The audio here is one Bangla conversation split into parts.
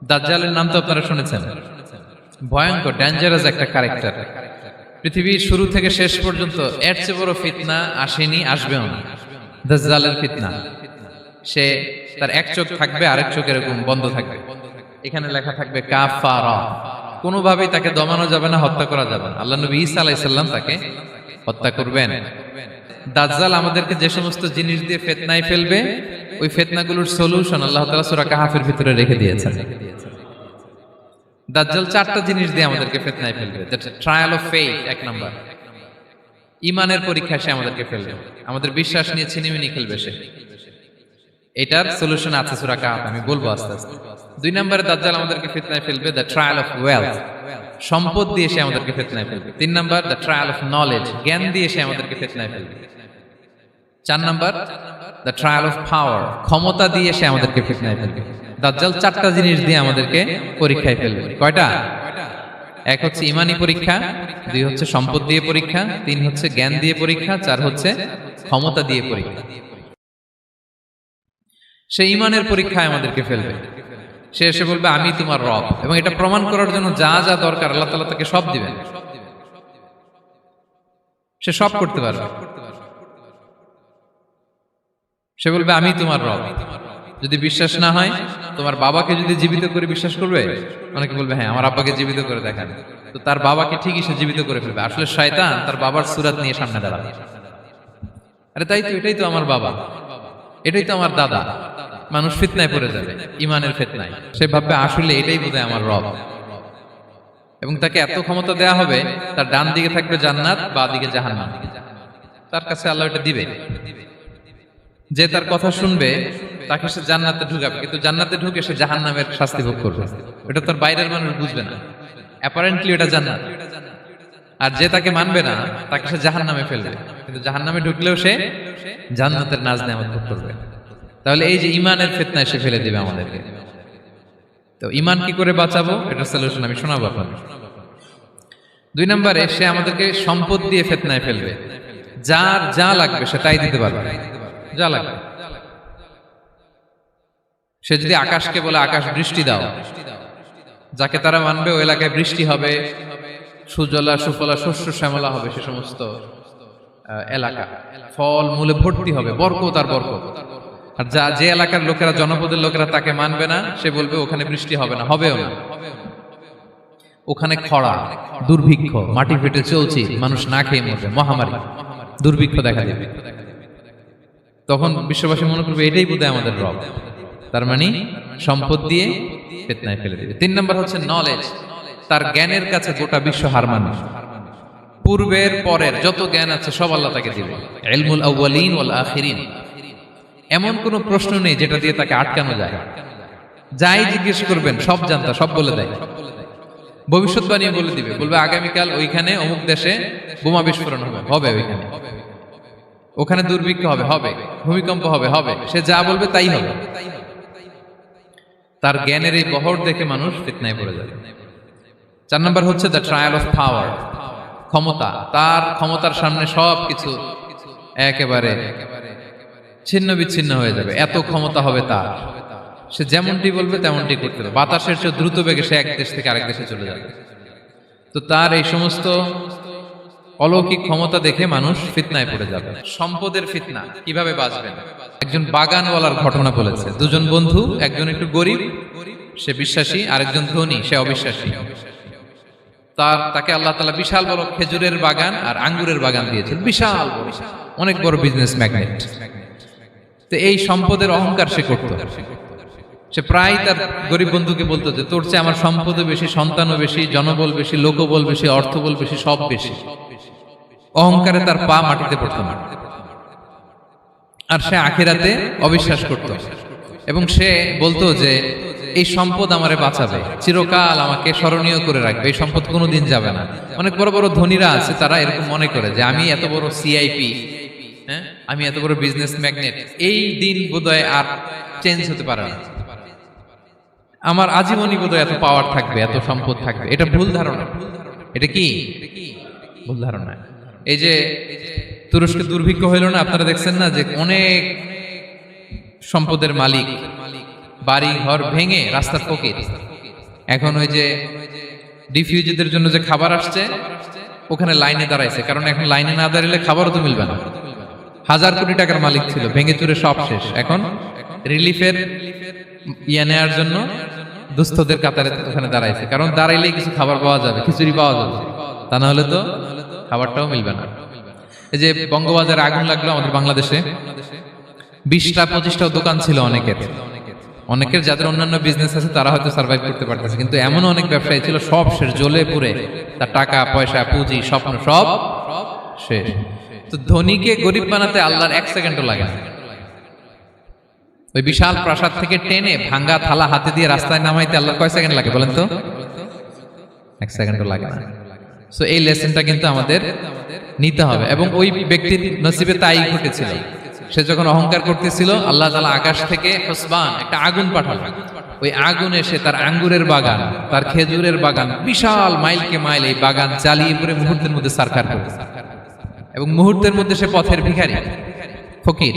দাজ্জালের নাম তো আপনারা শুনেছেন। ভয়ঙ্কর ডেঞ্জারাস একটা ক্যারেক্টার। পৃথিবীর শুরু থেকে শেষ পর্যন্ত এর চেয়ে বড় ফিতনা আসেনি, আসবেও না। দাজ্জালের ফিতনা। সে তার এক চোখ থাকবে, আরেক চোখ এরকম বন্ধ থাকবে। এখানে লেখা থাকবে কাফারা। কোনোভাবেই তাকে দমানো যাবে না, হত্যা করা যাবে না। আল্লাহ নবী ঈসা আলাইহিস সালাম তাকে হত্যা করবেন। দাজ্জাল আমাদেরকে যে সমস্ত জিনিস দিয়ে ফিতনায় ফেলবে, ওই ফিতনাগুলোর সলিউশন আল্লাহ তাআলা সূরা কাহফের ভিতরে রেখে দিয়েছেন। দাজ্জাল চারটা জিনিস দিয়ে আমাদেরকে ফিতনায় ফেলবে। দ্যাটস ট্রায়াল অফ ফেথ, এক নাম্বার। ঈমানের পরীক্ষায় সে আমাদেরকে ফেলবে, আমাদের বিশ্বাস নিয়ে ছিনিমিনি খেলবে সে। এটার সলিউশন আছে সূরা কাহফ, আমি বলবো আস্তে আস্তে। দুই নম্বরে দাজ্জাল আমাদেরকে ফিতনায় ফেলবে দ্য ট্রায়াল অফ ওয়েলথ, সম্পদ দিয়ে সে আমাদেরকে ফিতনায় ফেলবে। তিন নম্বর দ্য ট্রায়াল অফ নলেজ, জ্ঞান দিয়ে সে আমাদেরকে ফিতনায় ফেলবে। চার নম্বর দ্য ট্রায়াল অফ পাওয়ার, ক্ষমতা দিয়ে সে আমাদেরকে ফিতনায় ফেলবে। দাজ্জাল চারটা জিনিস দিয়ে আমাদেরকে পরীক্ষায় ফেলবে। কয়টা? এক হচ্ছে ইমানি পরীক্ষা, দুই হচ্ছে সম্পদ দিয়ে পরীক্ষা, তিন হচ্ছে জ্ঞান দিয়ে পরীক্ষা, চার হচ্ছে ক্ষমতা দিয়ে পরীক্ষা। সে ইমানের পরীক্ষায় আমাদেরকে ফেলবে। সে এসে বলবে আমি তোমার রব, এবং এটা প্রমাণ করার জন্য যা যা দরকার আল্লাহ তাআলা তাকে সব দিবেন। সে সব করতে পারবে। সে বলবে আমি তোমার রব। যদি বিশ্বাস না হয়, তোমার বাবাকে যদি জীবিত করে বিশ্বাস করবে? অনেকে বলবে হ্যাঁ আমার আব্বাকে জীবিত করে দেখান। তো তার বাবাকে ঠিকই সে জীবিত করে ফেলবে। আসলে শয়তান তার বাবার সূরত নিয়ে সামনে দাঁড়াবে। আরে তাই তো, এটাই তো আমার বাবা, এটাই তো আমার দাদা। মানুষ ফিতনায় পড়ে যাবে, ইমানের ফিতনায়। সে ভাববে আসলে এটাই বোধহয় আমার রব। এবং তাকে এত ক্ষমতা দেয়া হবে, তার ডান দিকে থাকবে জান্নাত, বাঁ দিকে জাহান্নাম। তার কাছে আল্লাহ এটা দিবে। যে তার কথা শুনবে তাকে সে জান্নাতে ঢুকাবে, কিন্তু জান্নাতে ঢুকে সে জাহান্নামের শাস্তি ভোগ করবে। এটা তার বাইরের মানুষ বুঝবে না, অ্যাপারেন্টলি এটা জান্নাত। আর যে তাকে মানবে না তাকে সে জাহান্নামে ফেলবে, কিন্তু জাহান্নামে ঢুকলেও সে জান্নাতের নাজ নেয়ামত ভোগ করবে। তাহলে এই যে ইমানের ফিতনায় সে ফেলে দিবে আমাদেরকে। তো ইমান কি করে বাঁচাবো, এটা সলিউশন আমি শোনাবো আপনাদের। দুই নম্বরে সে আমাদেরকে সম্পদ দিয়ে ফিতনায় ফেলবে। যার যা লাগবে সে তাই দিতে পারবে, যা লাগবে। সে যদি আকাশকে বলে আকাশ বৃষ্টি দাও, যাকে তারা মানবে ওই এলাকায় বৃষ্টি হবে, সুজলা সুফলা শস্য শ্যামলা হবে সে সমস্ত এলাকা, ফল মূলে ভর্তি হবে, বরকত আর বরকত। আর যে এলাকার লোকেরা, জনপদের লোকেরা তাকে মানবে না, সে বলবে ওখানে বৃষ্টি হবে না, হবেও না। ওখানে খরা, দুর্ভিক্ষ, মাটি ফেটে চলছে, মানুষ না খেয়ে মরবে, মহামারী, দুর্ভিক্ষ দেখা দেবে। তখন বিশ্ববাসী মনে করবে এটাই বোধহয় আমাদের রব। তার মানে সম্পদ দিয়ে ফিতনায় ফেলে দিবে। তিন নম্বর হচ্ছে নলেজ, তার জ্ঞানের কাছে গোটা বিশ্ব হার মানবে। পূর্বের পরের যত জ্ঞান আছে সব আল্লাহ তাকে দিবে। ইলমুল আউয়ালিন ওয়াল আখিরিন, এমন কোন প্রশ্ন নেই যেটা দিয়ে তাকে আটকানো যায়। যাই জিজ্ঞেস করবেন সব জানতা, সব বলে দেয়। ভবিষ্যৎবাণী বলে দিবে, বলবে আগামীকাল ওইখানে অমুক দেশে বোমা বিস্ফোরণ হবে, হবে ওইখানে, ওখানে দুর্ভিক্ষ হবে, হবে, ভূমিকম্প হবে, হবে। সে যা বলবে তাই হবে। তার জ্ঞানের এই বহর দেখে মানুষ ফিতনায় পড়ে যাবে। চার নম্বর হচ্ছে দ্য ট্রায়াল অফ পাওয়ার, ক্ষমতা। তার ক্ষমতার সামনে সবকিছু একেবারে ছিন্ন বিচ্ছিন্ন হয়ে যাবে, এত ক্ষমতা হবে তার। সে যেমনটি বলবে তেমনটি করতে হবে। বাতাসের চেয়ে দ্রুত বেগে সে এক দেশ থেকে আরেক দেশে চলে যাবে। তো তার এই সমস্ত অলৌকিক ক্ষমতা দেখে মানুষ ফিতনায় পড়ে যাবে। সম্পদের ফিতনা, কিভাবে বাঁচবেন? একজন বাগানওয়ালার ঘটনা বলেছে। দুজন বন্ধু, একজন একটু গরিব, সে বিশ্বাসী, আরেকজন ধনী, সে অবিশ্বাসী। তাকে আল্লাহ তাআলা বিশাল বড় খেজুরের বাগান আর আঙ্গুরের বাগান দিয়েছেন, বিশাল বড়, অনেক বড় বিজনেস ম্যাগনেট। তো এই সম্পদের অহংকার সে করত। সে প্রায় তার গরিব বন্ধুকে বলতো যে তোর চেয়ে আমার সম্পদও বেশি, সন্তানও বেশি, জনবল বেশি, লোকবল বেশি, অর্থবল বেশি, সব বেশি। অহংকারে তার পা মাটিতে পড়তো না। আর সে আখিরাতে অবিশ্বাস করত, এবং সে বলতো যে এই সম্পদ আমারে বাঁচাবে, চিরকাল আমাকে স্মরণীয় করে রাখবে, এই সম্পদ কোনোদিন যাবে না। অনেক বড় বড় ধনীরা আছে, তারা এরকম মনে করে যে আমি এত বড় সিআইপি, হ্যাঁ, আমি এত বড় বিজনেস ম্যাগনেট, এই দিন বোধহয় আর চেঞ্জ হতে পারে না, আমার আজীবনই বোধহয় এত পাওয়ার থাকবে, এত সম্পদ থাকবে। এটা ভুল ধারণা। এটা কি ভুল ধারণা? এই যে তুরস্কে দুর্ভিক্ষ হইল না, আপনারা দেখছেন না যে অনেক সম্পদের মালিক বাড়ি ঘর ভেঙে রাস্তার ফকির, এখন ওই যে ডিফিউজিদের জন্য যে খাবার আসছে ওখানে লাইনে দাঁড়াইছে, কারণ এখন লাইনে না দাঁড়ালে খাবারও তো মিলবে না। 1000 কোটি টাকার মালিক ছিল, ভেঙে চুরে সব শেষ। এখন রিলিফের নেওয়ার জন্য দুস্থদের কাতারে ওখানে দাঁড়াইছে, কারণ দাঁড়াইলেই কিছু খাবার পাওয়া যাবে, খিচুড়ি পাওয়া যাবে, তা না হলে তো খাবারটাও মিলবে না। এই যে বঙ্গবাজারে আগুন লাগলো আমাদের বাংলাদেশে, 20টা-25টা দোকান ছিল অনেকের যাদের অন্যান্য বিজনেস আছে তারা হয়তো সার্ভাইভ করতে পারতেছে, কিন্তু এমন অনেক ব্যবসায়ী ছিল সব শেষ, জ্বলে পুড়ে তার টাকা পয়সা পুঁজি স্বপ্ন সব শেষ। তো ধনীকে গরিব বানাতে আল্লাহর 1 সেকেন্ডও লাগে না। ওই বিশাল প্রাসাদ থেকে টেনে ভাঙ্গা থালা হাতে দিয়ে রাস্তায় নামাইতে আল্লাহর কয় সেকেন্ড লাগে বলেন তো? 1 সেকেন্ডও লাগে না। সো এই লেসনটা কিন্তু আমাদের নিতে হবে। এবং ওই ব্যক্তির নসিবে তাই ঘটেছিল, সে যখন অহংকার করতেছিল আল্লাহ তাআলা আকাশ থেকে হুসবান একটা আগুন পাঠালো। ওই আগুন এসে তার আঙ্গুরের বাগান, তার খেজুরের বাগান, বিশাল মাইলকে মাইল এই বাগান জ্বালিয়ে পুরো মুহূর্তের মধ্যে সারখার করে, এবং মুহূর্তের মধ্যে সে পথের ভিখারি, ফকির।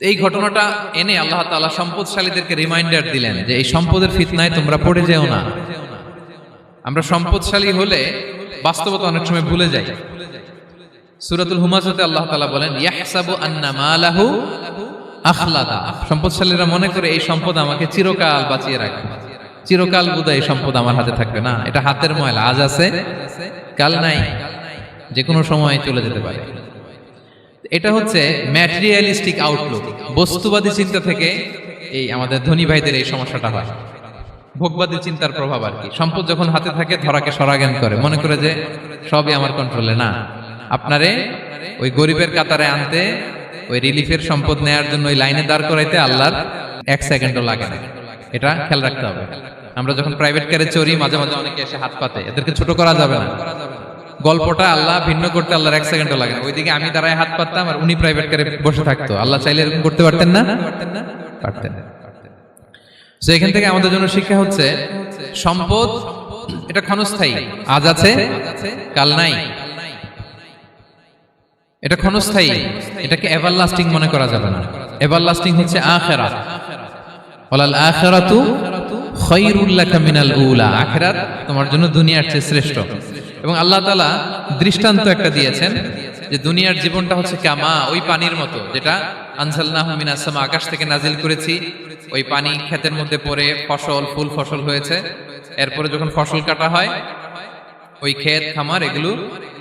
এই ঘটনাটা এনে আল্লাহ তাআলা সম্পদশালীদেরকে রিমাইন্ডার দিলেন যে এই সম্পদের ফিতনায় তোমরা পড়ে যেও না। আমরা সম্পদশালী হলে বাস্তবতা অনেক সময় ভুলে যাই। সূরাতুল হুমাজাতে আল্লাহ তাআলা বলেন ইয়াহসাবু আন্না মালাহু আখলাদা, সম্পদশালীরা মনে করে এই সম্পদ আমাকে চিরকাল বাঁচিয়ে রাখবে, চিরকাল বোধহয় এই সম্পদ আমার হাতে থাকবে। না, এটা হাতের ময়লা, আজ আছে কাল নাই, যে কোনো সময় চলে যেতে পারে। এটা হচ্ছে ম্যাটেরিয়ালিস্টিক আউটলুক, বস্তুবাদী চিন্তা থেকে এই আমাদের ধনী ভাইদের এই সমস্যাটা হয়। ভোগবাদী চিন্তার প্রভাব আর কি। সম্পদ যখন হাতে থাকে ধরাকে সরাজ্ঞান করে, মনে করে যে সবই আমার কন্ট্রোলে। না, আপনারে ওই গরিবের কাতারে আনতে, ওই রিলিফের সম্পদ নেয়ার জন্য ওই লাইনে দাঁড় করাইতে আল্লাহর 1 সেকেন্ডও লাগে না। এটা খেয়াল রাখতে হবে। আমরা যখন প্রাইভেট কারে চড়ি মাঝে মাঝে অনেকে এসে হাত পাতে, এদেরকে ছোট করা যাবে না। গল্পটা আল্লাহ ভিন্ন করতে আল্লাহর 1 সেকেন্ডও লাগে না। ওইদিকে আমি দাঁড়ায় হাত পাততাম আর উনি প্রাইভেট কারে বসে থাকতো। আল্লাহ চাইলে এরকম করতে পারতেন না? পারতেন। তো এখান থেকে আমাদের জন্য শিক্ষা হচ্ছে সম্পদ এটা ক্ষণস্থায়ী, আজ আছে কাল নাই, এটা ক্ষণস্থায়ী, এটাকে এভারলাস্টিং মনে করা যাবে না। এভারলাস্টিং হচ্ছে আখিরাত। ওয়ালাল আখিরাতু খায়রুল লাকা মিনাল উলা, আখিরাত তোমার জন্য দুনিয়ার চেয়ে শ্রেষ্ঠ। এবং আল্লাহ তাআলা দৃষ্টান্ত একটা দিয়েছেন যে দুনিয়ার জীবনটা হচ্ছে কামা, ওই পানির মতো যেটা আনজালনাহু মিনাস সামা, আকাশ থেকে নাজিল করেছি। ওই পানি ক্ষেতের মধ্যে পড়ে ফসল, ফুল ফসল হয়েছে। এরপরে যখন ফসল কাটা হয় ওই ক্ষেত খামার এগুলো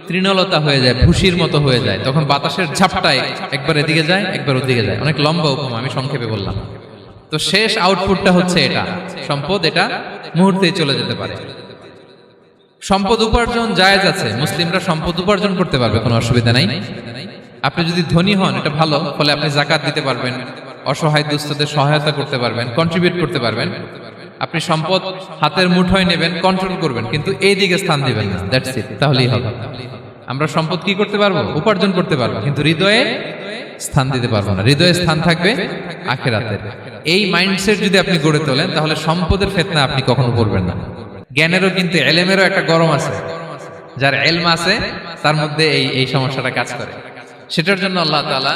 তৃণলতা হয়ে যায়, ভুসির মতো হয়ে যায়। তখন বাতাসের ঝাপটায় একবার এদিকে যায় একবার ওদিকে যায়। অনেক লম্বা উপমা, আমি সংক্ষেপে বললাম। তো শেষ আউটপুটটা হচ্ছে এটা, সম্পদ এটা মুহূর্তেই চলে যেতে পারে। সম্পদ উপার্জন জায়েজ আছে, মুসলিমরা সম্পদ উপার্জন করতে পারবে, কোনো অসুবিধা নাই। আপনি যদি ধনী হন এটা ভালো, ফলে আপনি যাকাত দিতে পারবেন, অসহায় দুস্থদের সহায়তা করতে পারবেন, কন্ট্রিবিউট করতে পারবেন। আপনি সম্পদ হাতের মুঠোয় নেবেন, কন্ট্রোল করবেন, কিন্তু এই দিকে স্থান দিবেন না। দ্যাটস ইট, তাহলেই হবে। আমরা সম্পদ কি করতে পারবো? উপার্জন করতে পারবো, কিন্তু হৃদয়ে স্থান দিতে পারবো না। হৃদয়ে স্থান থাকবে আখিরাতের। এই মাইন্ডসেট যদি আপনি গড়ে তোলেন তাহলে সম্পদের ফিতনা আপনি কখনো পড়বেন না। জ্ঞানেরও কিন্তু এলেমেরও একটা গরম আছে, যার এলম আছে তার মধ্যে এই সমস্যাটা কাজ করে। সেটার জন্য আল্লাহ তাআলা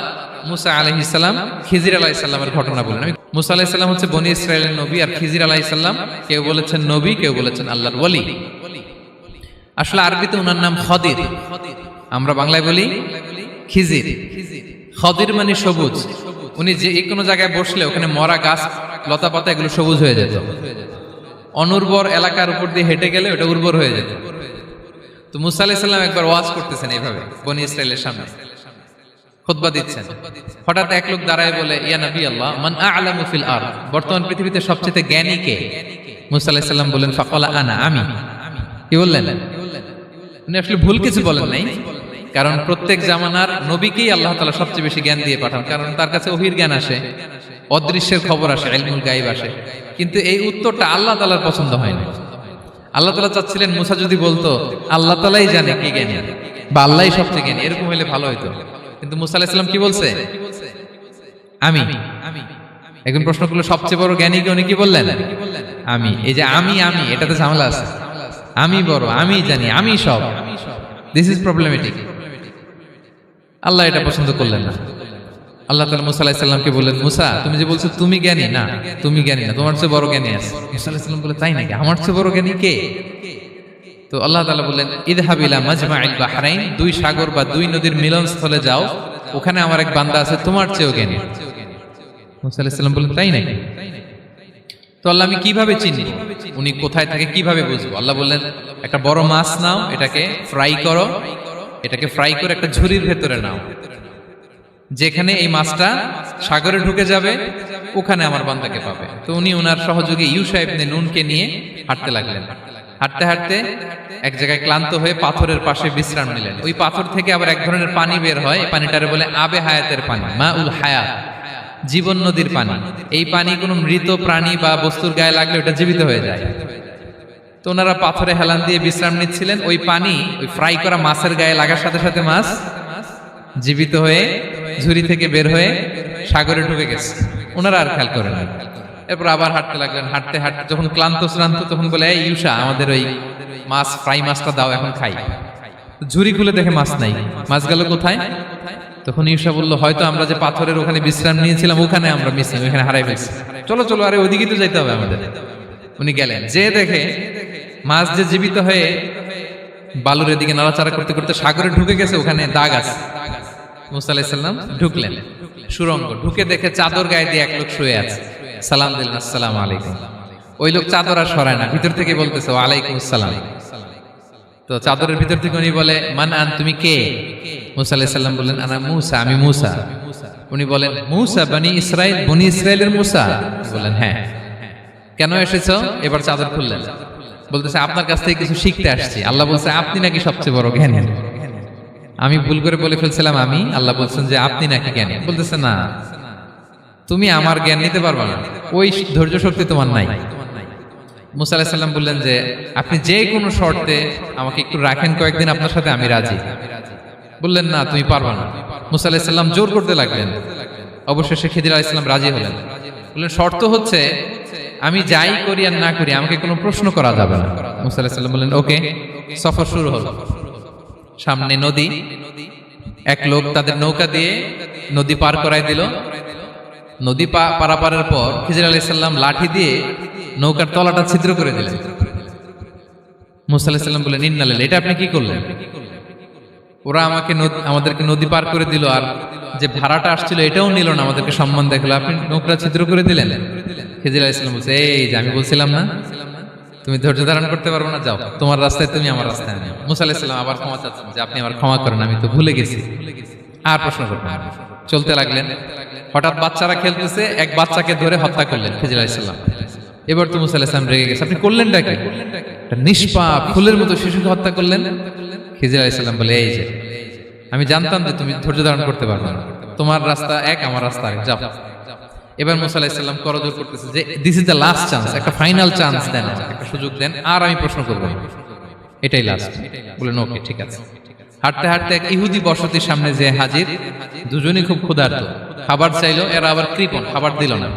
মুসা আলাইহিস সালাম, খিজির আলাইহিস সালামের ঘটনা বলেন। মুসা আলাইহিস সালাম হচ্ছে বনি ইসরাইলের নবী, আর খিজির আলাইহিস সালাম কেউ বলেছেন নবী, কেউ বলেছেন আল্লাহর ওলি। আসলে আরবিতে ওনার নাম খদির, আমরা বাংলায় বলি খিজির। খদির মানে সবুজ। উনি যে কোনো জায়গায় বসলে ওখানে মরা গাছ, লতা পাতা এগুলো সবুজ হয়ে যেত। অনুর্বর এলাকার উপর দিয়ে হেঁটে গেলে ওটা উর্বর হয়ে যেত। তো মুসা আলাইহিস সালাম একবার ওয়াজ করতেছেন এইভাবে বনি ইসরাইলের সামনে, খুতবা দিচ্ছেন। হঠাৎ এক লোক দাঁড়ায় বলে, ইয়া নবী আল্লাহ, মান আ'লামু ফিল আরদ, বর্তমান পৃথিবীতে সবচেয়ে জ্ঞানী কে? মুসা আলাইহিস সালাম বলেন, ফাকালা আনা, আমি। কি বললেন? উনি আসলে ভুল কিছু বলেন নাই, কারণ প্রত্যেক জামানার নবীকেই আল্লাহ তাআলা সবচেয়ে বেশি জ্ঞান দিয়ে পাঠান, কারণ তার কাছে ওহীর জ্ঞান আসে, অদৃশ্যের খবর আসে, ইলমুল গায়ব আসে। কিন্তু এই উত্তরটা আল্লাহ তাআলার পছন্দ হয় না। আল্লাহ তাআলা চাচ্ছিলেন মুসা যদি বলতো আল্লাহ তাআলাই জানে কে জ্ঞানী বা আল্লাহই সবচেয়ে জ্ঞানী, এরকম হলে ভালো হতো। কিন্তু মুসা আলাইহিস সালাম কি বলছে? আমি। একজন প্রশ্ন করলো সবচেয়ে বড় জ্ঞানী কে? উনি কি বললেন? আমি। এই যে আমি এটাতে ঝামেলা আছে। আমি বড়, আমি জানি, আমি সব, দিস ইজ প্রবলেমেটিক। আল্লাহ এটা পছন্দ করলেন না। আল্লাহ তাআলা মুসা আলাইহিস সালামকে বললেন, মুসা তুমি যে বলছো তুমি জ্ঞানী, না তুমি জ্ঞানী না, তোমার চেয়ে বড় জ্ঞানী আছে। মুসা আলাইহিস সালাম বলে, তাই নাকি, আমার চেয়ে বড় জ্ঞানী কে? তো আল্লাহ তাআলা বললেন, ইযহাব ইলা মাজমাইল বাহরাইন, দুই সাগর বা দুই নদীর মিলনস্থলে যাও, ওখানে আমার এক বান্দা আছে তোমার চেয়েও জ্ঞানী। মুসা আলাইহিস সালাম বললেন, তাই নাকি? তো আল্লাহ, আমি কিভাবে চিনি উনি কোথায় থাকে, কিভাবে বুঝবো? আল্লাহ বললেন, একটা বড় মাছ নাও, এটাকে ফ্রাই করো, এটাকে ফ্রাই করে একটা ঝুড়ির ভেতরে নাও, যেখানে এই মাছটা সাগরে ঢুকে যাবে ওখানে আমার বান্দাকে পাবে। তো উনি ওনার সহযোগী ইউশা ইবনে নুনকে নিয়ে হাঁটতে লাগলেন। হাঁটতে হাঁটতে এক জায়গায় ক্লান্ত হয়ে পাথরের পাশে বিশ্রাম নিলেন। ওই পাথর থেকে আবার এক ধরনের পানি বের হয়, এই পানিটারে বলে আবে হায়াতের পানি, মা উল হায়াত, জীবন নদীর পানি। এই পানি কোনো মৃত প্রাণী বা বস্তুর গায়ে লাগলে ওটা জীবিত হয়ে যায়। তো ওনারা পাথরে হেলান দিয়ে বিশ্রাম নিচ্ছিলেন, ওই পানি ওই ফ্রাই করা মাছের গায়ে লাগার সাথে সাথে মাছ জীবিত হয়ে ঝুড়ি থেকে বের হয়ে সাগরে ঢুকে গেছে। ওনারা আর খেয়াল করেন না। এরপর আবার হাঁটতে লাগলেন। হাঁটতে হাঁটতে যখন ক্লান্ত শ্রান্ত, তখন বলে, এই ইউশা, আমাদের ওই মাছ ফ্রাই মাছটা দাও, এখন খাই। ঝুড়ি খুলে দেখে মাছ নাই। মাছ গেল কোথায়? তখন ইউশা বলল, হয়তো আমরা যে পাথরের ওখানে বিশ্রাম নিয়েছিলাম ওখানে আমরা মিস, ওখানে হারাই ফেলছি। চলো চলো, আরে ওইদিকে তো যাইতে হবে আমাদের। উনি গেলেন, যে দেখে মাছ যে জীবিত হয়ে বালুর দিকে নাড়াচাড়া করতে করতে সাগরে ঢুকে গেছে, ওখানে দাগ আছে। মুসা আলাইহিস সালাম ঢুকলেন সুরঙ্গ, ঢুকে দেখে চাদর গায়ে দিয়ে এক লোক শুয়ে আছে। সালাম দিলেন, আসসালামু আলাইকুম। ওই লোক চাদর আর সরায় না, ভিতর থেকে বলতেছে, ওয়ালাইকুম আসসালাম। তো চাদরের ভিতর থেকে উনি বলে, মান আন, তুমি কে? মুসা আলাইহিস সালাম বললেন, আনা মুসা, আমি মুসা। উনি বলেন, মুসা বনি ইসরাইল, বনি ইসরাইলের মুসা? বললেন, হ্যাঁ। কেন এসেছো? এবার চাদর খুললেন। বলতেছে, আপনার কাছ থেকে কিছু শিখতে আসছি। আল্লাহ বলছে, আপনি নাকি সবচেয়ে বড় জ্ঞানী। আমি ভুল করে বলে ফেলছিলাম আমি, আল্লাহ বলছেন যে আপনি নাকি জ্ঞানী। বলতেছে, না, তুমি আমার জ্ঞান নিতে পারবে না, ওই ধৈর্য শক্তি তোমার নাই। মুসা আলাইহিস সালাম বললেন যে, আপনি যে কোনো শর্তে আমাকে একটু রাখেন কয়েকদিন আপনার সাথে, আমি রাজি। বললেন, না, তুমি পারবে না। মুসা আলাইহিস সালাম জোর করতে লাগলেন। অবশেষে খিদির আলাইহিস সালাম রাজি হলেন। বললেন, শর্ত হচ্ছে আমি যাই করি আর না করি আমাকে কোনো প্রশ্ন করা যাবে না। মুসা আলাইহিস সালাম বললেন, ওকে। সফর শুরু হলো। সামনে নদী, এক লোক তাদের নৌকা দিয়ে নদী পার করাই দিল। নদী পারাপারের পর খিজির আলাইহিস সালাম লাঠি দিয়ে নৌকার তলাটা ছিদ্র করে দিলেন। মুসা আলাইহিস সালাম বললেন, ইন্না লিল্লাহি, এটা আপনি কি করলেন? ওরা আমাদেরকে নদী পার করে দিল, আর যে ভাড়াটা আসছিল এটাও নিল না, আমাদেরকে সম্মান দেখলো, আপনি নৌকা ছিদ্র করে দিলেন। খিজির আলাইহিস সালাম বলছে, এই যে আমি বলছিলাম না তুমি ধৈর্য ধারণ করতে পারবো না, যাও, তোমার রাস্তায় তুমি, আমার রাস্তায় আমি। মুসা আলাইহিস সালাম আবার ক্ষমা চাচ্ছেন যে, আপনি আমার ক্ষমা করেন, আমি তো ভুলে গেছি, আর প্রশ্ন করবেন না। চলতে লাগলেন। হঠাৎ বাচ্চারা খেলতেছে, এক বাচ্চাকে ধরে হত্যা করলেন খিজির আলাইহিস সালাম। এবার তো মুসা আলাইহিস সালাম রেগে গেছে, আপনি করলেনটা কি? একটা নিষ্পাপ ফুলের মতো শিশুকে হত্যা করলেন। খিজির আলাইহিস সালাম বলে, এই যে আমি জানতাম যে তুমি ধৈর্য ধারণ করতে পারবে না, তোমার রাস্তা এক, আমার রাস্তা এক, যাও। এবার মুসা আলাইহিস সালাম করজোর করতেছে যে, this is the last chance, একটা ফাইনাল চান্স দেন, একটা সুযোগ দেন, আর আমি প্রশ্ন করব না, এটাই লাস্ট। বলেন, ওকে, ঠিক আছে। হাঁটতে হাঁটতে এক ইহুদি বসতির সামনে যে হাজির, দুজনই খুব ক্ষুধার্ত, খাবার চাইলো, এরা আবার কৃপণ, খাবার দিল না।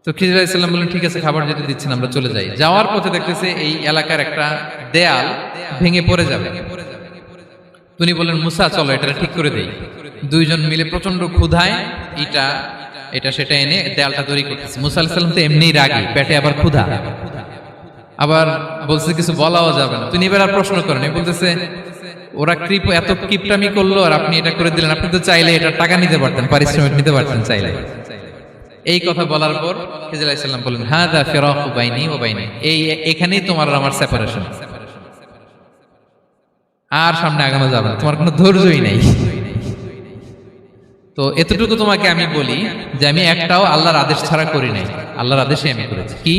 তো খিজির আলাইহিস সালাম বললেন, ঠিক আছে, খাবার যেতে দিচ্ছেন, আমরা চলে যাই। যাওয়ার পথে দেখতেছে এই এলাকার একটা দেয়াল ভেঙে পড়ে যাবে। তিনি বললেন, মুসা চলো এটা ঠিক করে দেই। দুইজন মিলে প্রচন্ড ক্ষুধায় এটা সেটা এনে দেয়ালটা তৈরি করতেছে। মুসা আলাইহিস সালাম তো এমনিই রাগী, পেটে আবার ক্ষুধা, আবার বলছে কিছু বলাও যাবে না। তিনি এবার আর প্রশ্ন করেন, বলতেছে, ওরা এত কিপটামি করলো আর আপনি এটা করে দিলেন, আপনি তো চাইলে এটা টাকা নিতে পারতেন, পারিশ্রমিক নিতে পারতেন চাইলে। এই কথা বলার পর খিজির আলাইহিস সালাম বললেন, হাযা ফিরাকু বাইনি ওয়া বাইনি, এখানেই তোমার আর আমার সেপারেশন, আর সামনে আগানো যাবে না, তোমার কোনো ধৈর্যই নাই। তো এতটুকু তোমাকে আমি বলি যে আমি একটাও আল্লাহর আদেশ ছাড়া করি নাই, আল্লাহর আদেশে আমি করেছি। কি?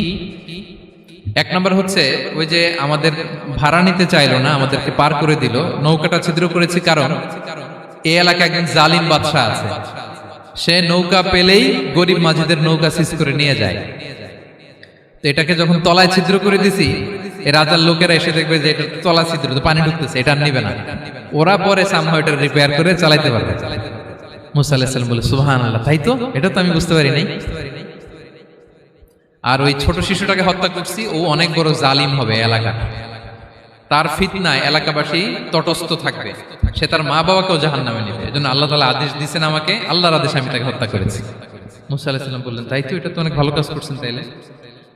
এক নম্বর হচ্ছে, ওই যে আমাদের ভাড়া নিতে চাইলো না, আমাদেরকে পার করে দিল, নৌকাটা ছিদ্র করেছি কারণ এই এলাকায় একজন জালিম বাদশা আছে, সে নৌকা পেলেই গরিব মাঝিদের নৌকা সিজ করে নিয়ে যায়। তো এটাকে যখন তলায় ছিদ্র করে দিছি, এই রাজার লোকেরা এসে দেখবে যে এটা তলা ছিদ্র, তো পানি ঢুকতেছে, এটা আর নিবে না, ওরা পরে সামহাও এটা রিপেয়ার করে চালাইতে পারবে। মুসা আলাইহিস সালাম বলে, সুবহানাল্লাহ, তাই তো, এটা তো আমি বুঝতে পারি নাই। আর ওই ছোট শিশুটাকে হত্যা করছি, ও অনেক বড় জালিম হবে এলাকা, তার ফিতনায় এলাকাবাসী তটস্থ থাকবে, সে তার মা বাবাকেও জাহান্নামে নেবে। এজন্য আল্লাহ তাআলা আদেশ দিয়েছেন আমাকে, আল্লাহর আদেশে আমি তাকে হত্যা করেছি। মুসা আলাইহিস সালাম বললেন, তাই তো, এটা তো অনেক ভালো কাজ করছেন। তাইলে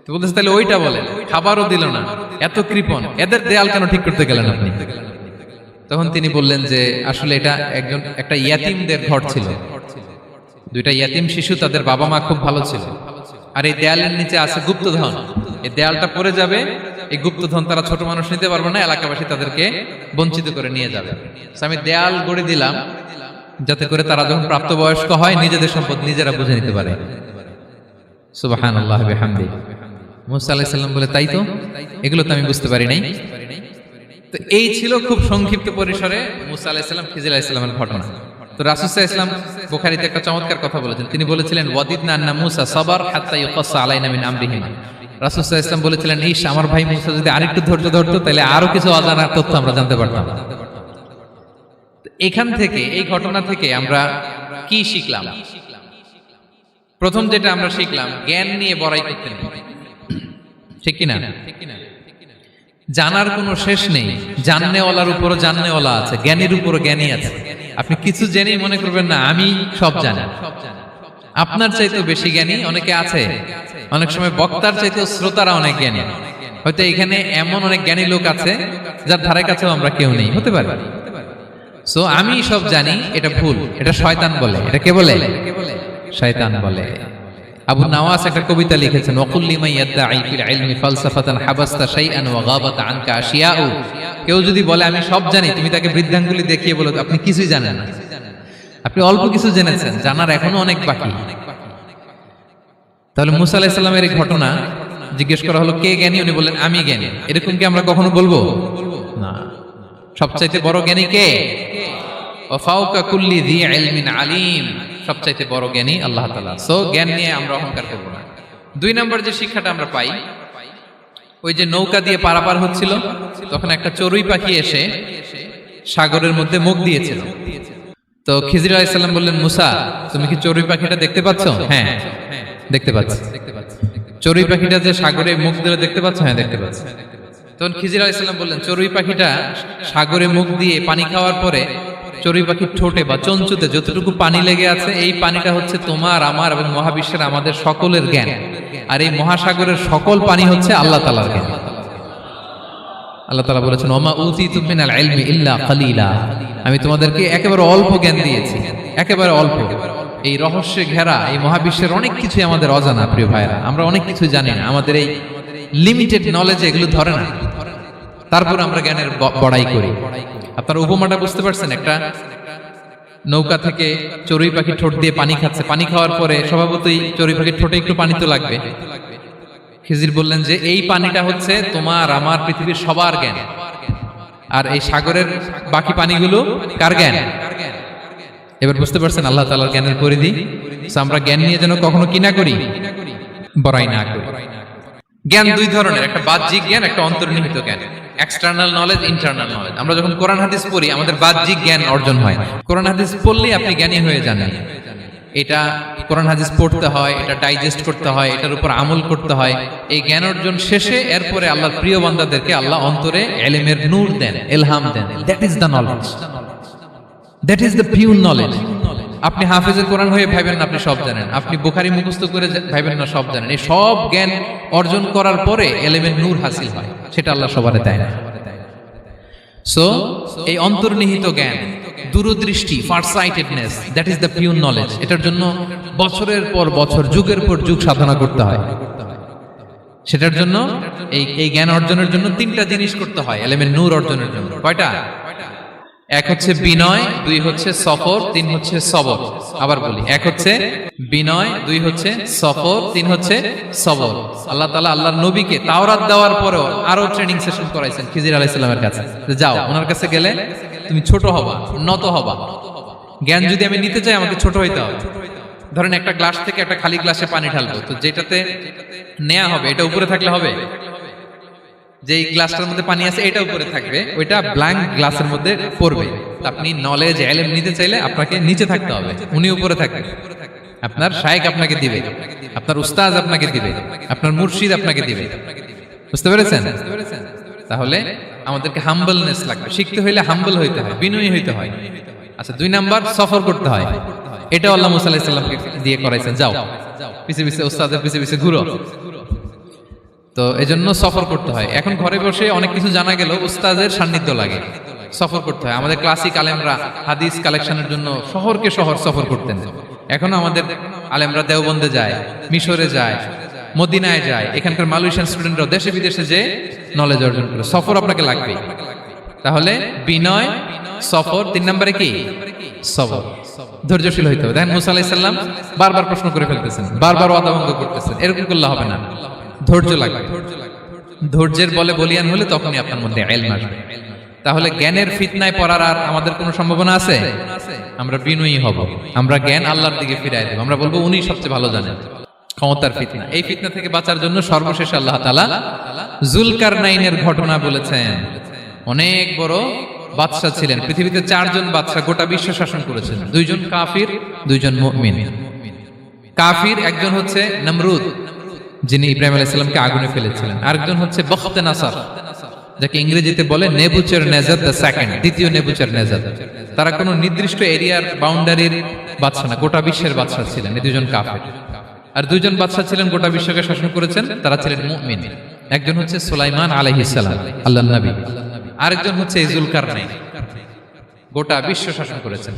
তো বলতেছে, তাহলে ওইটা বলেন, খাবারও দিল না, এত কৃপণ, এদের দেয়াল কেন ঠিক করতে গেলেন আপনি? তখন তিনি বললেন যে আসলে এটা একটা ইয়াতিমদের ঘর ছিল, দুইটা ইয়াতিম শিশু, তাদের বাবা মা খুব ভালো ছিল, আর এই দেয়ালের নিচে আছে গুপ্তধন। এই দেয়ালটা পড়ে যাবে, এই গুপ্তধন তারা ছোট মানুষ নিতে পারবে না, এলাকাবাসী তাদেরকে বঞ্চিত করে নিয়ে যাবে। আমি দেয়াল গড়ে দিলাম যাতে করে তারা যখন প্রাপ্তবয়স্ক হয় নিজেদের সম্পদ নিজেরা বুঝে নিতে পারে। সুবহানাল্লাহ বিহামদি। মুসা আলাইহিস সালাম বলে, তাই তো, এগুলো তো আমি বুঝতে পারি নাই। তো এই ছিল খুব সংক্ষিপ্ত পরিসরে মুসা আলাইহিস সালাম খিজির আলাইহিস সালামের ঘটনা। তো রাসূল সাল্লাল্লাহু আলাইহি ওয়াসাল্লাম বুখারীতে একটা চমৎকার কথা বলেছেন। তিনি বলেছিলেন, ওয়াদিদনা আন্না মুসা সাবার হাত্তা ইউকাসসা আলাইনা মিন আমরিহিমা। রাসূল সাল্লাল্লাহু আলাইহি ওয়াসাল্লাম বলেছিলেন, ইস, আমার ভাই মুসা যদি আরেকটু ধৈর্য ধরতো তাহলে আরো কিছু অজানা তথ্য আমরা জানতে পারতাম। এখান থেকে, এই ঘটনা থেকে আমরা কি শিখলাম? প্রথম যেটা আমরা শিখলাম, জ্ঞান নিয়ে বড়াই করতে নেই, ঠিক কিনা? জানার কোনো শেষ নেই, জাননেওয়ালার উপরও জাননেওয়ালা আছে, জ্ঞানীর উপরও জ্ঞানী আছে। আপনি কিছু জেনেই মনে করবেন না আমি সব জানি। আপনার চাইতেও বেশি জ্ঞানী অনেকে আছে। অনেক সময় বক্তার চাইতেও শ্রোতারা অনেক জ্ঞানী। হয়তো এখানে এমন অনেক জ্ঞানী লোক আছে যার ধারে কাছেও আমরা কেউ নেই, হতে পারে। সো আমি সব জানি, এটা ভুল, এটা শয়তান বলে। এটা কে বলে? শয়তান বলে। আবু নাওয়াস একটা কবিতা লিখেছেন, ওয়াকুল লিমান ইয়াদঈ ফিল ইলমি ফালসাফাতান হাবাসতা শাইআন ওয়া গাবাত আনকা আশিয়াউ। কেউ যদি বলে আমি সব জানি, তুমি তাকে বৃদ্ধাঙ্গুলি দেখিয়ে বলো আপনি কিছুই জানেন না, আপনি অল্প কিছু জেনেছেন, জানার এখনো অনেক বাকি। তাহলে মুসা আলাইহিস সালামের এই ঘটনা জিজ্ঞেস করা হলো, কে জ্ঞানী? উনি বললেন, আমি জ্ঞানী। এরকম কি আমরা কখনো বলবো? না। সবচাইতে বড় জ্ঞানী কে? ওয়া ফাওকা কুল্লি যী ইলমিন আলিম। সবচাইতে বড় জ্ঞানী আল্লাহ তাআলা। সো জ্ঞান নিয়ে আমরা অহংকার করব না। 2 নম্বর যে শিক্ষাটা আমরা পাই, ওই যে নৌকা দিয়ে পারাপার হচ্ছিল, তখন একটা চড়ুই পাখি এসে সাগরের মধ্যে মুখ দিয়েছিল। তো খিজির আলাইহিস সালাম বললেন, মুসা, তুমি কি চড়ুই পাখিটা দেখতে পাচ্ছ? হ্যাঁ, দেখতে পাচ্ছি। চড়ুই পাখিটা যে সাগরে মুখ দিলে দেখতে পাচ্ছ? হ্যাঁ, দেখতে পাচ্ছি। তখন খিজির আলাইহিস সালাম বললেন, চড়ুই পাখিটা সাগরে মুখ দিয়ে পানি খাওয়ার পরে চড়ুই পাখির ঠোঁটে বা চঞ্চুতে যতটুকু পানি লেগে আছে, এই পানিটা হচ্ছে তোমার, আমার এবং মহাবিশ্বের আমাদের সকলের জ্ঞান। আর এই মহাসাগরের সকল পানি হচ্ছে আল্লাহ তাআলার জ্ঞান। আল্লাহ তাআলা বলেছেন, ওমা উতিতুম মিনাল ইলমি ইল্লা কালিলা। আমি তোমাদেরকে একেবারে অল্প জ্ঞান দিয়েছি, একেবারে অল্প। এই রহস্যে ঘেরা এই মহাবিশ্বের অনেক কিছু আমাদের অজানা। প্রিয় ভাইরা, আমরা অনেক কিছু জানি না, আমাদের এই লিমিটেড নলেজে এগুলো ধরে না, তারপর আমরা জ্ঞানের বড়াই করি। আপনারা উপমাটা বুঝতে পারছেন? একটা নৌকা থেকে চড়ুই পাখি ঠোঁট দিয়ে পানি খাচ্ছে, পানি খাওয়ার পরে স্বভাবতই চড়ুই পাখির ঠোঁটে একটু পানি তো লাগবে। খিজির বললেন যে এই পানিটা হচ্ছে তোমার, আমার, পৃথিবীর সবার জ্ঞান, আর এই সাগরের বাকি পানিগুলো কার জ্ঞান? এবার বুঝতে পারছেন আল্লাহ তাআলার জ্ঞানের পরিধি। আমরা জ্ঞান নিয়ে যেন কখনো কি না করি, বড়াই না করি। জ্ঞান 2 ধরনের, একটা বাহ্যিক জ্ঞান, একটা অন্তর্নিহিত জ্ঞান। External knowledge, internal knowledge. আমরা যখন কোরআন হাদিস পড়ি আমাদের বাহ্যিক জ্ঞান অর্জন হয়। কোরআন হাদিস পড়লেই আপনি জ্ঞানী হয়ে যান। এটা কোরআন হাদিস পড়তে হয়, এটা ডাইজেস্ট করতে হয়, এটার উপর আমল করতে হয়। এই জ্ঞান অর্জন শেষে এরপরে আল্লাহর প্রিয় বান্দাদেরকে আল্লাহ অন্তরে ইলমের নূর দেন, ইলহাম দেন। That is the knowledge, that is the pure knowledge. আপনি হাফেজে কোরআন হয়ে ভাবেন না আপনি সব জানেন, আপনি বুখারী মুখস্থ করে ভাবেন না সব জানেন। এই সব জ্ঞান অর্জন করার পরে ইলমের নূর হাসিল হয়, সেটা আল্লাহ সবারে দেয় না। সো এই অন্তর্নিহিত জ্ঞান, দূরদৃষ্টি, farsightedness, that is the pure knowledge. এটার জন্য বছরের পর বছর, যুগের পর যুগ সাধনা করতে হয়। সেটার জন্য এই জ্ঞান অর্জনের জন্য 3টা জিনিস করতে হয় ইলমের নূর অর্জনের জন্য। কয়টা? 1 হচ্ছে বিনয়, 2 হচ্ছে সফর, 3 হচ্ছে সবর। আবার বলি, 1 হচ্ছে বিনয়, 2 হচ্ছে সফর, 3 হচ্ছে সবর। আল্লাহ তাআলা আল্লাহর নবীকে তাওরাত দেওয়ার পরেও আরো ট্রেনিং সেশন করাইছেন খিজির আলাইহিস সালামের কাছে। যাও, ওনার কাছে গেলে তুমি ছোট হবা, নত হবা। জ্ঞান যদি আমি নিতে চাই আমাকে ছোট হইতে হবে। ধরেন একটা গ্লাস থেকে একটা খালি গ্লাসে পানি ঢালবো, তো যেটাতে নেওয়া হবে এটা উপরে থাকলে হবে? যে গ্লাসটার মধ্যে পানি আছে এটা উপরে থাকবে, ওইটা ব্ল্যাঙ্ক গ্লাসের মধ্যে পড়বে। আপনি নলেজ, ইলম নিতে চাইলে আপনাকে নিচে থাকতে হবে, উনি উপরে থাকবেন। আপনার শায়েখ আপনাকে দিবে, আপনার উস্তাদ আপনাকে দিবে, আপনার মুর্শিদ আপনাকে দিবে। বুঝতে পেরেছেন? তাহলে আমাদেরকে হাম্বলনেস লাগবে, শিখতে হইলে হাম্বল হইতে হয়, বিনয়ী হইতে হয়। আচ্ছা 2 নাম্বার সফর করতে হয়, এটা আল্লাহ মুসা আলাইহিস সালামকে দিয়ে করাইছেন, যাও পিছে পিছে উস্তাদের পিছে পিছে ঘুরো। তো এজন্য সফর করতে হয়। এখন ঘরে বসে অনেক কিছু জানা গেল, উস্তাদের সান্নিধ্য লাগে, সফর করতে হয়। আমাদের ক্লাসিক আলেমরা হাদিস কালেকশনের জন্য শহরকে শহর সফর করতেন। এখন আমাদের আলেমরা দেওবন্দে যায়, মিশরে যায়, মদিনায় যায়, এখানকার মালয়েশিয়ান স্টুডেন্টরা দেশে বিদেশে যে নলেজ অর্জন করে। সফর আপনাকে লাগবে। তাহলে বিনয়, সফর, 3 নম্বরে কি সবর, ধৈর্যশীল হইতে হবে। দেখেন মুসা আলাইহিস সালাম বারবার প্রশ্ন করে ফেলতেছেন, বারবার ওয়াদা ভঙ্গ করতেছেন, এরকম করলে হবে না, ধৈর্য লাগবে। ধৈর্যের বলে বলিয়ান হলে তখনই আপনার মধ্যে ইলম আসবে। তাহলে জ্ঞানের ফিতনায় পড়ার আর আমাদের কোনো সম্ভাবনা আছে? আমরা বিনয়ী হব, আমরা জ্ঞান আল্লাহর দিকে ফিরাই দেব, আমরা বলবো উনি সবচেয়ে ভালো জানেন। ক্ষমতার ফিতনা, এই ফিতনা থেকে বাঁচার জন্য সর্বশেষ আল্লাহ তাআলা যুলকারনাইনের ঘটনা বলেছেন। অনেক বড় বাদশা ছিলেন, পৃথিবীতে 4 জন বাদশা গোটা বিশ্ব শাসন করেছেন, 2 জন কাফির, 2 জন মুমিন। কাফির একজন হচ্ছে নমরুদ, যিনি ইব্রাহিম আলাইহিস সালামকে আগুনে ফেলেছিলেন, আরেকজন হচ্ছে বখতে নাসার, যাকে ইংরেজিতে বলে নেবুচারনেজার দ্য সেকেন্ড, দ্বিতীয় নেবুচারনেজার। তারা কোনো নির্দিষ্ট এরিয়ার বাউন্ডারির বাদশা না, গোটা বিশ্বের বাদশা ছিলেন। এই 2 জন কাফির। আর 2 জন বাদশা ছিলেন গোটা বিশ্বকে শাসন করেছেন, তারা ছিলেন মুমিন। একজন হচ্ছে সুলাইমান আলাইহিস সালাম, আল্লাহর নবী, আরেকজন হচ্ছে যুলকারনাইন, গোটা বিশ্ব শাসন করেছেন,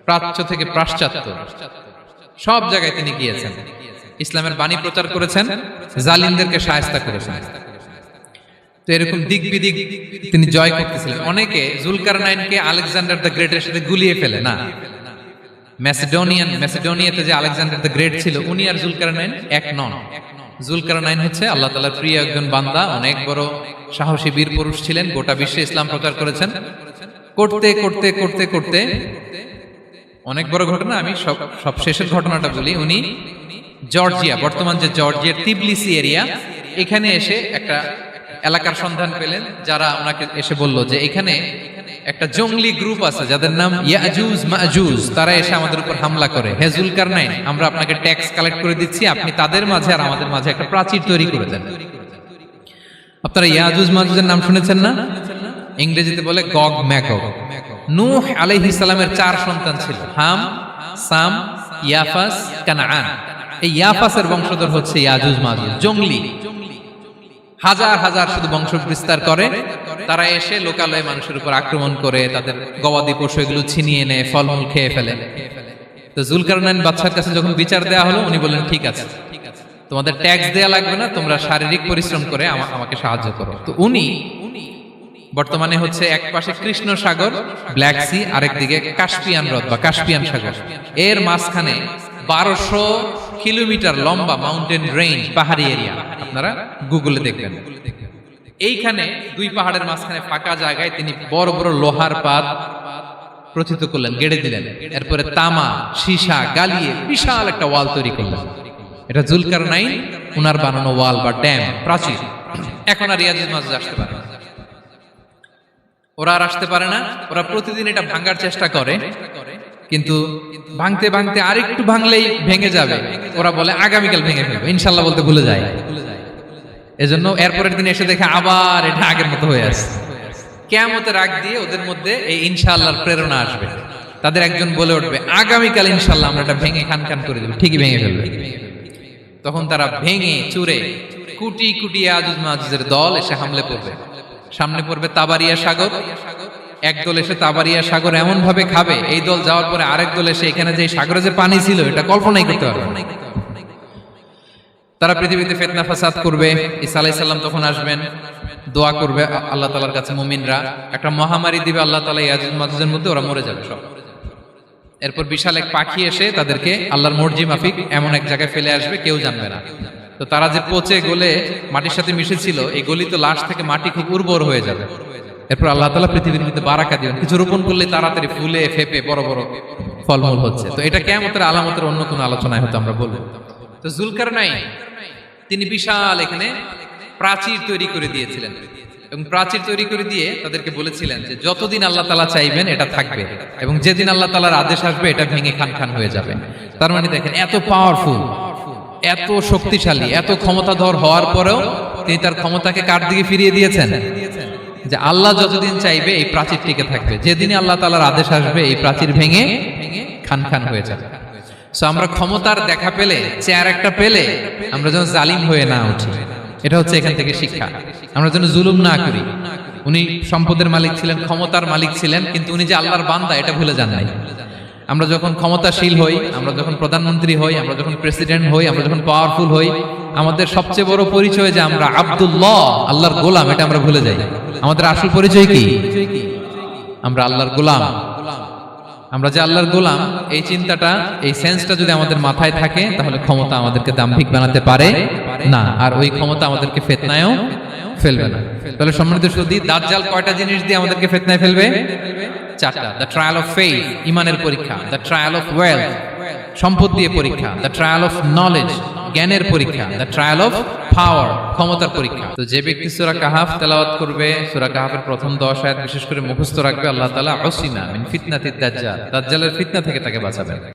প্রাচ্য থেকে পাশ্চাত্য সব জায়গায় তিনি গিয়েছেন, ইসলামের বাণী প্রচার করেছেন, জালিমদেরকে শায়েস্তা করেছেন। তো এরকম দিক বিদিক তিনি জয় করতেছিলেন। অনেকে যুলকারনাইনকে আলেকজান্ডার দ্য গ্রেটের সাথে গুলিয়ে ফেলে না। ম্যাসিডোনিয়াতে যে আলেকজান্ডার দ্য গ্রেট ছিল, উনি আর যুলকারনাইন এক নন। যুলকারনাইন হচ্ছে আল্লাহ তাআলার প্রিয় একজন বান্দা, অনেক বড় সাহসী বীর পুরুষ ছিলেন, গোটা বিশ্বে ইসলাম প্রচার করেছেন। করতে করতে করতে করতে অনেক বড় ঘটনা, আমি সব শেষের ঘটনাটা বলি। উনি জর্জিয়া, বর্তমান যে জর্জিয়ার তিবলিসি এরিয়া, এখানে এসে একটা এলাকার সন্ধান পেলেন, যারা ওনাকে এসে বলল যে এখানে একটা জঙ্গলি গ্রুপ আছে যাদের নাম ইয়াজুজ মাজুজ, তারা এসে আমাদের উপর হামলা করে। হে যুলকারনাইন, আমরা আপনাকে ট্যাক্স কালেক্ট করে দিচ্ছি, আপনি তাদের মাঝে আর আমাদের মাঝে একটা প্রাচীর তৈরি করে দেন। আপনারা ইয়াজুজ মাজুজের নাম শুনেছেন না? ইংরেজিতে বলে গগ ম্যাগগ। নূহ আলাইহিস সালামের 4 সন্তান ছিল, হাম, সাম, ইয়াফাস, কানাআন। এই ইয়াফাসের বংশধর হচ্ছে ইয়াজুজ মাজুজ, জঙ্গলি, হাজার হাজার শুধু বংশ বিস্তার করে। তারা এসে লোকালয়ে মানুষের উপর আক্রমণ করে, তাদের গবাদি পশু এগুলো ছিনিয়ে নেয়, ফলমূল খেয়ে ফেলে। তো যুলকারনাইন বাদশার কাছে যখন বিচার দেওয়া হলো, উনি বললেন ঠিক আছে, তোমাদের ট্যাক্স দেয়া লাগবে না, তোমরা শারীরিক পরিশ্রম করে আমাকে সাহায্য করো। তো উনি বর্তমানে হচ্ছে এক পাশে কৃষ্ণ সাগর, ব্ল্যাক সি, আরেকদিকে কাস্পিয়ান হ্রদ বা কাস্পিয়ান সাগর, এর মাঝখানে 1200 কিলোমিটার লম্বা মাউন্টেন রেঞ্জ, পাহাড়ি এরিয়া, আপনারা গুগলে দেখবেন। এইখানে 2 পাহাড়ের মাঝখানে ফাঁকা জায়গায় তিনি বড় বড় লোহার পাত প্রথিত করলেন, গেড়ে দিলেন। এরপরে তামা, সীসা গালিয়ে বিশাল একটা ওয়াল তৈরি করলেন। এটা যুলকারনাইন উনার বানানো ওয়াল বা ড্যাম, প্রাচীর। এখন আর ইয়াজুজ মাজুজ আসতে পারে না, ওরা আর আসতে পারে না। ওরা প্রতিদিন এটা ভাঙার চেষ্টা করে, কিন্তু ভাঙতে ভাঙতে আরেকটু ভাঙলেই ভেঙে যাবে। ওরা বলে আগামীকাল ভেঙে ফেলবে, ইনশাল্লাহ বলতে ভুলে যায়। এজন্য এরপরের দিন এসে দেখে আবার এটা আগের মতো হয়ে আছে। কিয়ামতের আগ দিয়ে ওদের মধ্যে এই ইনশাআল্লাহর প্রেরণা আসবে। তাদের একজন বলে উঠবে, আগামীকাল ইনশাআল্লাহ আমরা এটা ভেঙে খান খান করে দেব, ঠিকই ভেঙে ফেলবে। তখন তারা ভেঙে চুরে কুটি কুটি ইয়াজুজ মাজুজের দল এসে হামলে পড়বে। সামনে পড়বে তাবারিয়া সাগর, একদল এসে তাবারিয়া সাগর এমন ভাবে খাবে, এই দল যাওয়ার পরে আরেক দল এসে এখানে যে সাগরে যে পানি ছিল এটা কল্পনাই করতে পারবে না। তারা পৃথিবীতে ফিতনা ফাসাদ করবে। ঈসা আলাইহিস সালাম তখন আসবেন, দোয়া করবে আল্লাহ তাআলার কাছে মুমিনরা, একটা মহামারী দিবে আল্লাহ তাআলা ইয়াজুজ মাজুজের মধ্যে, ওরা মরে যাবে সব। এরপর বিশাল এক পাখি এসে তাদেরকে আল্লাহর মর্জি মাফিক এমন এক জায়গায় ফেলে আসবে, কেউ জানবে না। তো তারা যে পচে গলে মাটির সাথে মিশেছিল, এই গলিত লাশ থেকে মাটি খুব উর্বর হয়ে যাবে। এরপর আল্লাহ তাআলা পৃথিবীর মধ্যে বারাকা দিবেন, কিছু রোপণ করলে তাড়াতাড়ি ফুলে ফেপে বড় বড় ফলমূল হচ্ছে। তো এটা কিয়ামতের আলামতের অন্য কোনো আলোচনায় হয়তো আমরা বলবো। তো যুলকারনাইন তিনি বিশাল এখানে প্রাচীর তৈরি করে দিয়েছিলেন, এবং প্রাচীর তৈরি করে দিয়ে তাদেরকে বলেছিলেন যে যতদিন আল্লাহ তাআলা চাইবেন এটা থাকবে, এবং যেদিন আল্লাহ তাআলার আদেশ আসবে এটা ভেঙে খান খান হয়ে যাবে। তার মানে দেখেন, এত পাওয়ারফুল, এত শক্তিশালী, এত ক্ষমতাধর হওয়ার পরেও তিনি তার ক্ষমতাকে কার দিকে ফিরিয়ে দিয়েছেন? যে আল্লাহ যতদিন চাইবে এই প্রাচীর টিকে থাকবে, যেদিনই আল্লাহ তাআলার আদেশ আসবে এই প্রাচীর ভেঙে খান খান হয়ে যাবে। সো আমরা ক্ষমতার দেখা পেলে, চেয়ার একটা পেলে আমরা যেন জালিম হয়ে না উঠি, এটা হচ্ছে এখান থেকে শিক্ষা। আমরা যেন জুলুম না করি। উনি সম্পদের মালিক ছিলেন, ক্ষমতার মালিক ছিলেন, কিন্তু উনি যে আল্লাহর বান্দা এটা ভুলে যান নাই। আমরা যখন ক্ষমতাশীল হই, আমরা যখন প্রধানমন্ত্রী হই, আমরা যখন প্রেসিডেন্ট হই, আমরা যখন পাওয়ারফুল হই, আমাদের সবচেয়ে বড় পরিচয় যে আমরা আব্দুল্লাহ, আল্লাহর গোলাম, এটা আমরা ভুলে যাই। আমাদের আসল পরিচয় কি? আমরা আল্লাহর গোলাম। আমরা যে আল্লাহর গোলাম, এই চিন্তাটা, এই সেন্সটা যদি আমাদের মাথায় থাকে, তাহলে ক্ষমতা আমাদেরকে দাম্ভিক বানাতে পারে না, আর ওই ক্ষমতা আমাদেরকে ফিতনায়ও ফেলবে না। তাহলে সম্মানিত সুধী, দাজ্জাল কয়টা জিনিস দিয়ে আমাদেরকে ফিতনায় ফেলবে? চারটা। দ্য ট্রায়াল অফ ফেইথ, ঈমানের পরীক্ষা; দ্য ট্রায়াল অফ ওয়েলথ, সম্পদ দিয়ে পরীক্ষা; দ্য ট্রায়াল অফ নলেজ, জ্ঞানের পরীক্ষা; দ্য ট্রায়াল অফ পাওয়ার, ক্ষমতার পরীক্ষা। তো যে ব্যক্তি সূরা কাহাফ তেলাওয়াত করবে, সূরা কাহাফের প্রথম 10 আয়াত বিশেষ করে মুখস্থ রাখবে, আল্লাহ তাআলা উসিমা মিন ফিতনাতিদ দাজ্জাল, দাজ্জালের ফিতনা থেকে তাকে বাঁচাবেন।